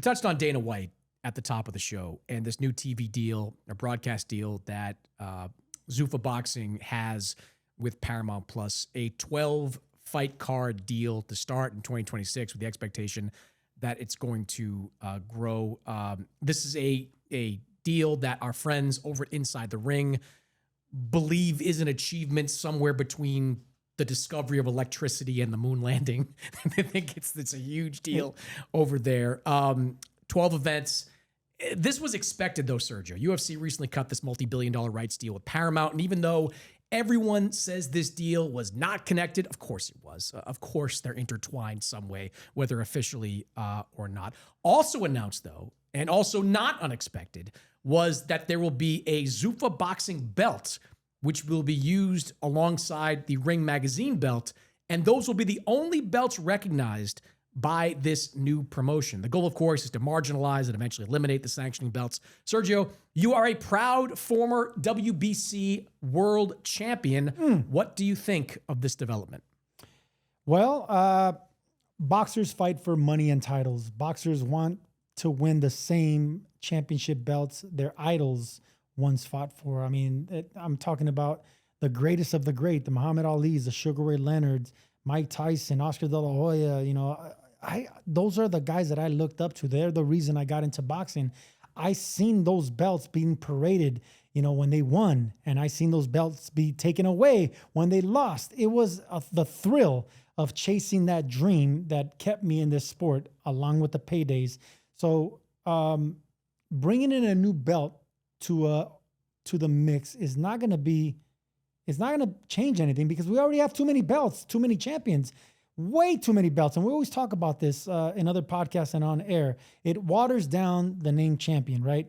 We touched on Dana White at the top of the show and this new TV deal, a broadcast deal that Zuffa Boxing has with Paramount Plus, a 12-fight card deal to start in 2026 with the expectation that it's going to grow. This is a deal that our friends over at Inside the Ring believe is an achievement somewhere between the discovery of electricity and the moon landing. They think it's a huge deal over there. 12 events. This was expected, though, Sergio. UFC recently cut this multi-billion-dollar rights deal with Paramount, and even though everyone says this deal was not connected, of course it was. Of course they're intertwined some way, whether officially or not. Also announced, though, and also not unexpected, was that there will be a Zuffa Boxing belt, which will be used alongside the Ring Magazine belt, and those will be the only belts recognized by this new promotion. The goal, of course, is to marginalize and eventually eliminate the sanctioning belts. Sergio, you are a proud former WBC world champion. What do you think of this development? Well, boxers fight for money and titles. Boxers want to win the same championship belts their idols once fought for. I mean, I'm talking about the greatest of the great, the Muhammad Ali's, the Sugar Ray Leonards, Mike Tyson, Oscar De La Hoya. You know, those are the guys that I looked up to. They're the reason I got into boxing. I seen those belts being paraded, you know, when they won, and I seen those belts be taken away when they lost. It was the thrill of chasing that dream that kept me in this sport, along with the paydays. So bringing in a new belt to the mix is not going to change anything, because we already have too many belts, too many champions, way too many belts. And we always talk about this in other podcasts and on air. It waters down the name champion, right?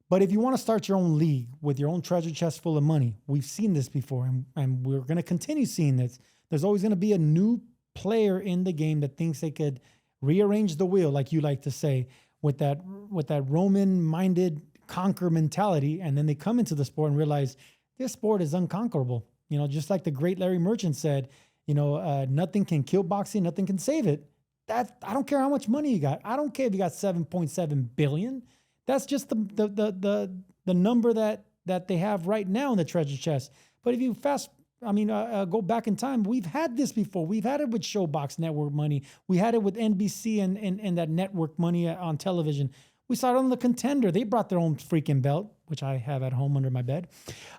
But if you want to start your own league with your own treasure chest full of money, we've seen this before, and we're going to continue seeing this. There's always going to be a new player in the game that thinks they could rearrange the wheel, like you like to say, with that Roman-minded conquer mentality, and then they come into the sport and realize this sport is unconquerable. You know, just like the great Larry Merchant said, you know, nothing can kill boxing, nothing can save it. That, I don't care how much money you got. I don't care if you got 7.7 billion. That's just the number that they have right now in the treasure chest. But if you go back in time, we've had this before. We've had it with Showbox Network money. We had it with NBC and that network money on television. We saw it on The Contender. They brought their own freaking belt, which I have at home under my bed.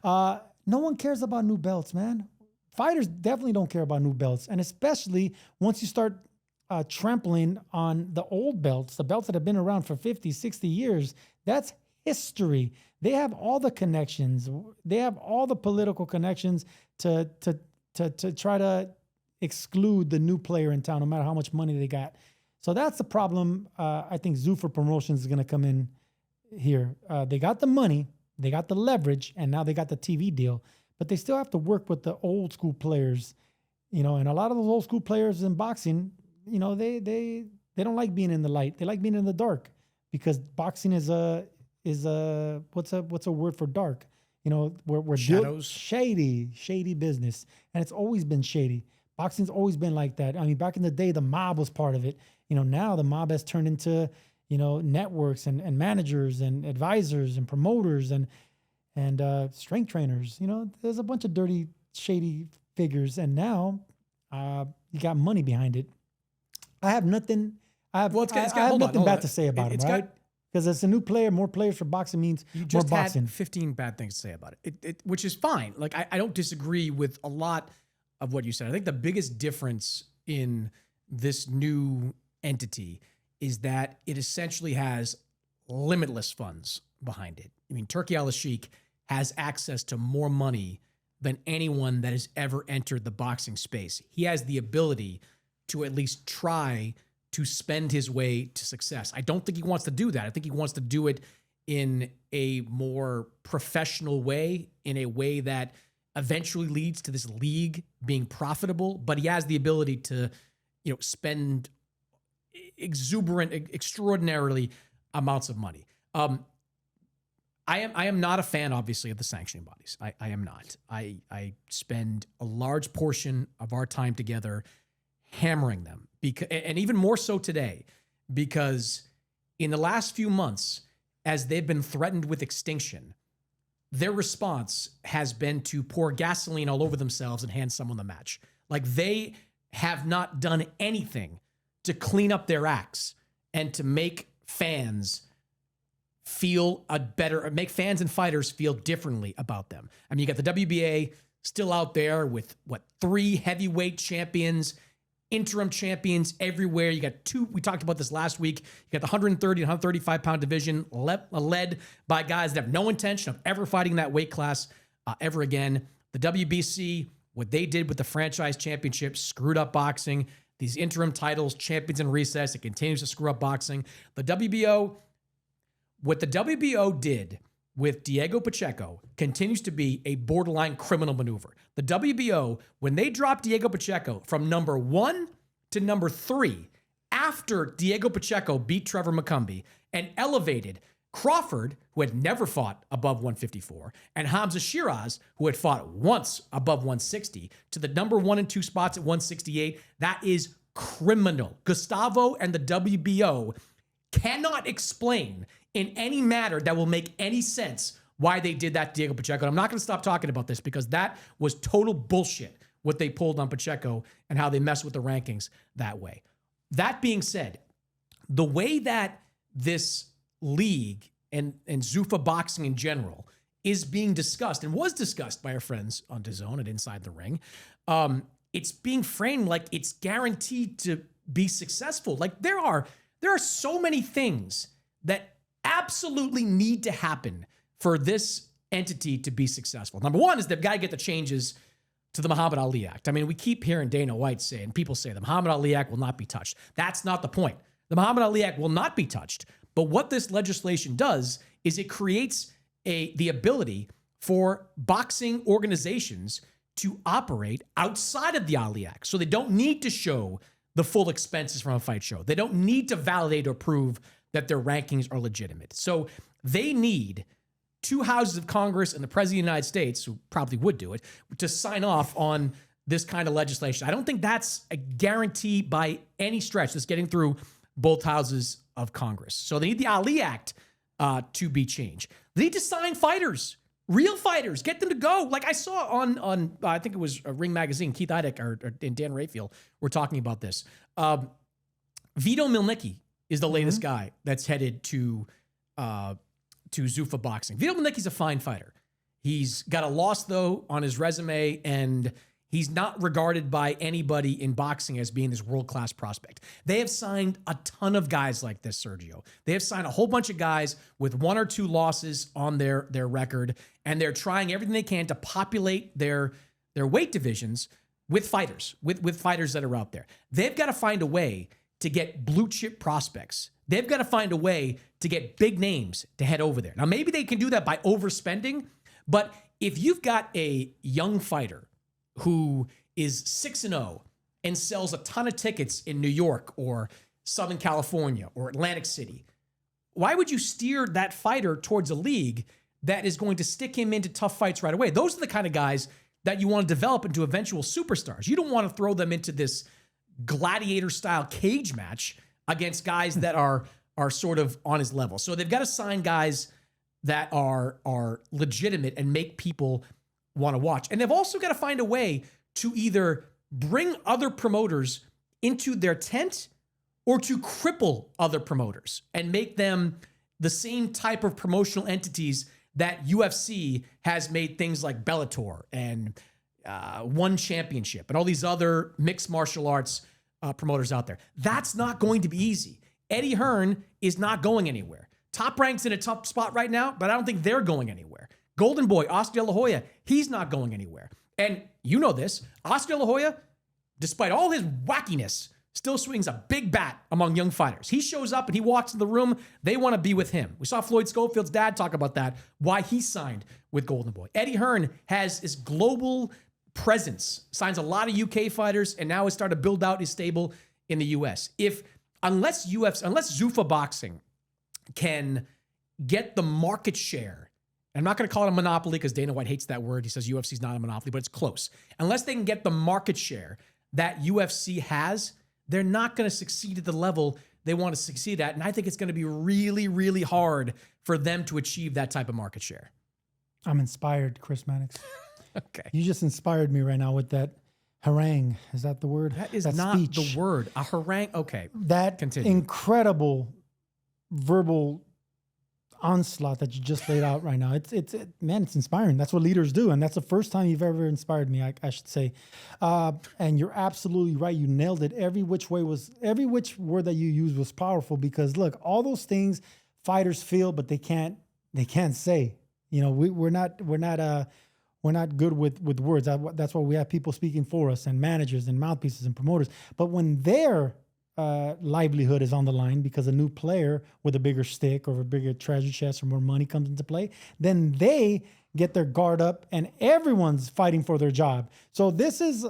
No one cares about new belts, man. Fighters definitely don't care about new belts. And especially once you start trampling on the old belts, the belts that have been around for 50, 60 years, that's history. They have all the connections. They have all the political connections to try to exclude the new player in town, no matter how much money they got. So that's the problem. I think Zuffa Promotions is going to come in here. They got the money, they got the leverage, and now they got the TV deal. But they still have to work with the old school players, you know. And a lot of those old school players in boxing, you know, they don't like being in the light. They like being in the dark, because boxing is a what's a word for dark? You know, we're shadows, shady business, and it's always been shady. Boxing's always been like that. I mean, back in the day, the mob was part of it. You know, now the mob has turned into, you know, networks and managers and advisors and promoters and strength trainers. You know, there's a bunch of dirty, shady figures, and now you got money behind it. I have nothing. I have nothing bad to say about it, right? Because it's a new player. More players for boxing means you just more boxing. Had 15 bad things to say about it, which is fine. Like I don't disagree with a lot of what you said. I think the biggest difference in this new entity is that it essentially has limitless funds behind it. I mean, Turki Al-Sheikh has access to more money than anyone that has ever entered the boxing space. He has the ability to at least try to spend his way to success. I don't think he wants to do that. I think he wants to do it in a more professional way, in a way that eventually leads to this league being profitable, but he has the ability to, you know, spend extraordinarily amounts of money. I am not a fan, obviously, of the sanctioning bodies. I am not. I spend a large portion of our time together hammering them, because, and even more so today, because in the last few months, as they've been threatened with extinction, their response has been to pour gasoline all over themselves and hand someone the match. Like, they have not done anything to clean up their acts and to make fans feel make fans and fighters feel differently about them. I mean, you got the WBA still out there with 3 heavyweight champions, interim champions everywhere. You got 2, we talked about this last week. You got the 130 and 135 pound division led by guys that have no intention of ever fighting that weight class ever again. The WBC, what they did with the franchise championship, screwed up boxing. These interim titles, champions in recess, it continues to screw up boxing. The WBO, what the WBO did with Diego Pacheco continues to be a borderline criminal maneuver. The WBO, when they dropped Diego Pacheco from number 1 to number 3 after Diego Pacheco beat Trevor McCumbee and elevated Crawford, who had never fought above 154, and Hamza Shiraz, who had fought once above 160, to the number 1 and 2 spots at 168, that is criminal. Gustavo and the WBO cannot explain in any matter that will make any sense why they did that to Diego Pacheco. And I'm not going to stop talking about this because that was total bullshit, what they pulled on Pacheco and how they messed with the rankings that way. That being said, the way that this league and Zuffa boxing in general is being discussed and was discussed by our friends on DAZN and Inside the Ring, it's being framed like it's guaranteed to be successful. Like, there are so many things that absolutely need to happen for this entity to be successful. Number one is they've got to get the changes to the Muhammad Ali Act. I mean, we keep hearing Dana White say, and people say the Muhammad Ali Act will not be touched. That's not the point. The Muhammad Ali Act will not be touched. But what this legislation does is it creates the ability for boxing organizations to operate outside of the Ali Act. So they don't need to show the full expenses from a fight show. They don't need to validate or prove that their rankings are legitimate. So they need 2 houses of Congress and the President of the United States, who probably would do it, to sign off on this kind of legislation. I don't think that's a guarantee by any stretch that's getting through both houses of Congress. So they need the Ali Act to be changed. They need to sign fighters, real fighters, get them to go. Like I saw on I think it was Ring Magazine, Keith Idek and Dan Rayfield were talking about this. Vito Milnicki is the latest guy that's headed to Zuffa boxing. Vito Milnicki's a fine fighter. He's got a loss, though, on his resume, and he's not regarded by anybody in boxing as being this world-class prospect. They have signed a ton of guys like this, Sergio. They have signed a whole bunch of guys with 1 or 2 losses on their record, and they're trying everything they can to populate their weight divisions with fighters, with fighters that are out there. They've got to find a way to get blue chip prospects. They've got to find a way to get big names to head over there. Now, maybe they can do that by overspending, but if you've got a young fighter who is 6-0 and sells a ton of tickets in New York or Southern California or Atlantic City, why would you steer that fighter towards a league that is going to stick him into tough fights right away? Those are the kind of guys that you want to develop into eventual superstars. You don't want to throw them into this gladiator-style cage match against guys that are sort of on his level. So they've got to sign guys that are legitimate and make people want to watch. And they've also got to find a way to either bring other promoters into their tent or to cripple other promoters and make them the same type of promotional entities that UFC has made things like Bellator and One Championship and all these other mixed martial arts promoters out there. That's not going to be easy. Eddie Hearn is not going anywhere. Top Rank's in a tough spot right now, but I don't think they're going anywhere. Golden Boy, Oscar De La Hoya, he's not going anywhere. And you know this, Oscar De La Hoya, despite all his wackiness, still swings a big bat among young fighters. He shows up and he walks in the room, they want to be with him. We saw Floyd Schofield's dad talk about that, why he signed with Golden Boy. Eddie Hearn has this global presence, signs a lot of UK fighters, and now has started to build out his stable in the US. Unless Zuffa boxing can get the market share, and I'm not going to call it a monopoly because Dana White hates that word. He says UFC's not a monopoly, but it's close. Unless they can get the market share that UFC has, they're not going to succeed at the level they want to succeed at. And I think it's going to be really, really hard for them to achieve that type of market share. I'm inspired, Chris Mannix. Okay. You just inspired me right now with that harangue. Is that the word? That is that not speech. the word. A harangue. Okay. That Continue. incredible verbal onslaught that you just laid out right now. Man, it's inspiring. That's what leaders do. And that's the first time you've ever inspired me, I should say. And you're absolutely right. You nailed it. Every which word that you used was powerful, because look, all those things fighters feel, but they can't say. You know, we're not good with words. That's why we have people speaking for us, and managers and mouthpieces and promoters. But when their livelihood is on the line because a new player with a bigger stick or a bigger treasure chest or more money comes into play, then they get their guard up and everyone's fighting for their job. So this is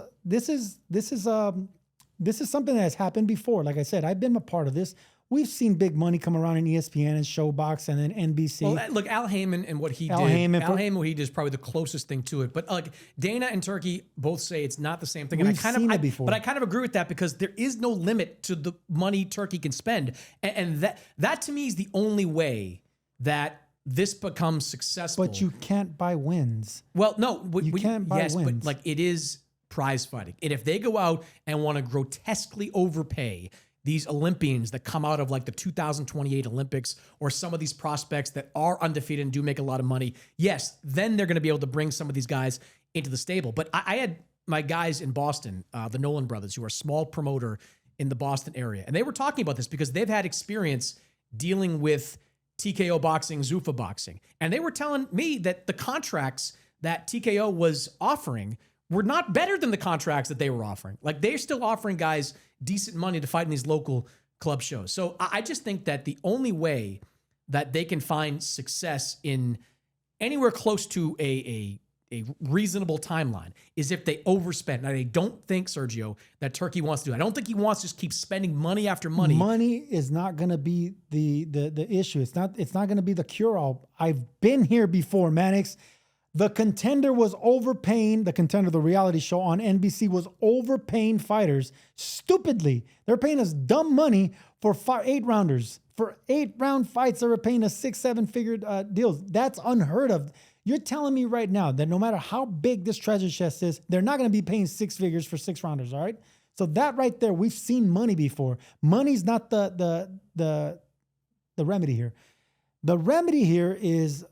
something that has happened before. Like I said, I've been a part of this. We've seen big money come around in ESPN and Showbox and then NBC. Well, look, Al Heyman and what he did. Al Heyman, what he did is probably the closest thing to it. But like Dana and Turkey both say it's not the same thing. We've seen it before. But I kind of agree with that, because there is no limit to the money Turkey can spend. And that to me is the only way that this becomes successful. But you can't buy wins. Well, no. You can't buy wins. But like it is prize fighting. And if they go out and want to grotesquely overpay these Olympians that come out of like the 2028 Olympics, or some of these prospects that are undefeated and do make a lot of money, yes, then they're going to be able to bring some of these guys into the stable. But I had my guys in Boston, the Nolan brothers, who are a small promoter in the Boston area, and they were talking about this because they've had experience dealing with TKO boxing, Zuffa boxing. And they were telling me that the contracts that TKO was offering were not better than the contracts that they were offering. Like, they're still offering guys decent money to fight in these local club shows. So I just think that the only way that they can find success in anywhere close to a reasonable timeline is if they overspend. Now, I don't think, Sergio, that Turkey wants to do it. I don't think he wants to just keep spending money after money. Money is not going to be the issue. It's not going to be the cure-all. I've been here before, Mannix. The Contender was overpaying, the Contender, the reality show on NBC, was overpaying fighters stupidly. They're paying us dumb money for 8-rounders. For 8-round fights, they were paying us 6-7 figure deals. That's unheard of. You're telling me right now that no matter how big this treasure chest is, they're not going to be paying 6 figures for 6-rounders, all right? So that right there, we've seen money before. Money's not the remedy here. The remedy here is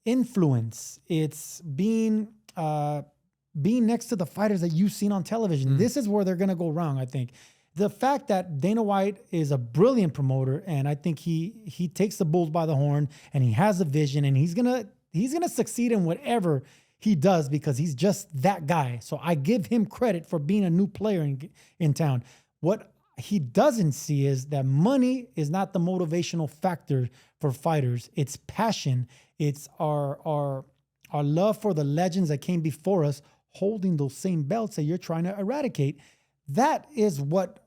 influence. It's being next to the fighters that you've seen on television. This is where they're going to go wrong, I think. The fact that Dana White is a brilliant promoter, and I think he takes the bulls by the horn, and he has a vision, and he's gonna succeed in whatever he does because he's just that guy. So I give him credit for being a new player in town. What he doesn't see is that money is not the motivational factor for fighters. It's passion. It's our love for the legends that came before us, holding those same belts that you're trying to eradicate. That is what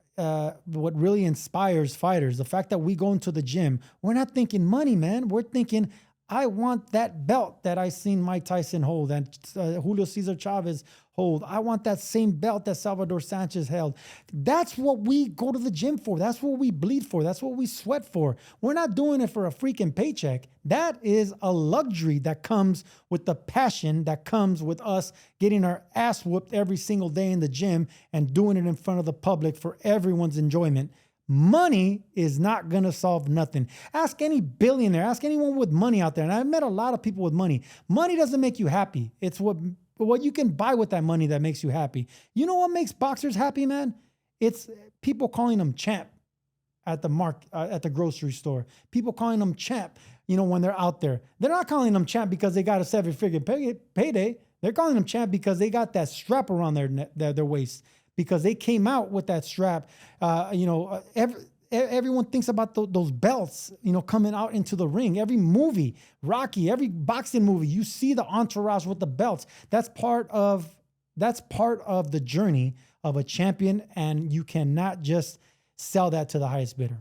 really inspires fighters. The fact that we go into the gym, we're not thinking money, man. We're thinking, I want that belt that I seen Mike Tyson hold and Julio Cesar Chavez hold. I want that same belt that Salvador Sanchez held. That's what we go to the gym for. That's what we bleed for. That's what we sweat for. We're not doing it for a freaking paycheck. That is a luxury that comes with the passion that comes with us getting our ass whooped every single day in the gym and doing it in front of the public for everyone's enjoyment. Money is not going to solve nothing. Ask any billionaire, ask anyone with money out there. And I've met a lot of people with money. Money doesn't make you happy. It's what you can buy with that money that makes you happy. You know what makes boxers happy, man? It's people calling them champ at the grocery store. People calling them champ, when they're out there. They're not calling them champ because they got a 7-figure payday. They're calling them champ because they got that strap around their waist. Because they came out with that strap. Everyone thinks about those belts, coming out into the ring. Every movie, Rocky, every boxing movie, you see the entourage with the belts. That's part of the journey of a champion, and you cannot just sell that to the highest bidder.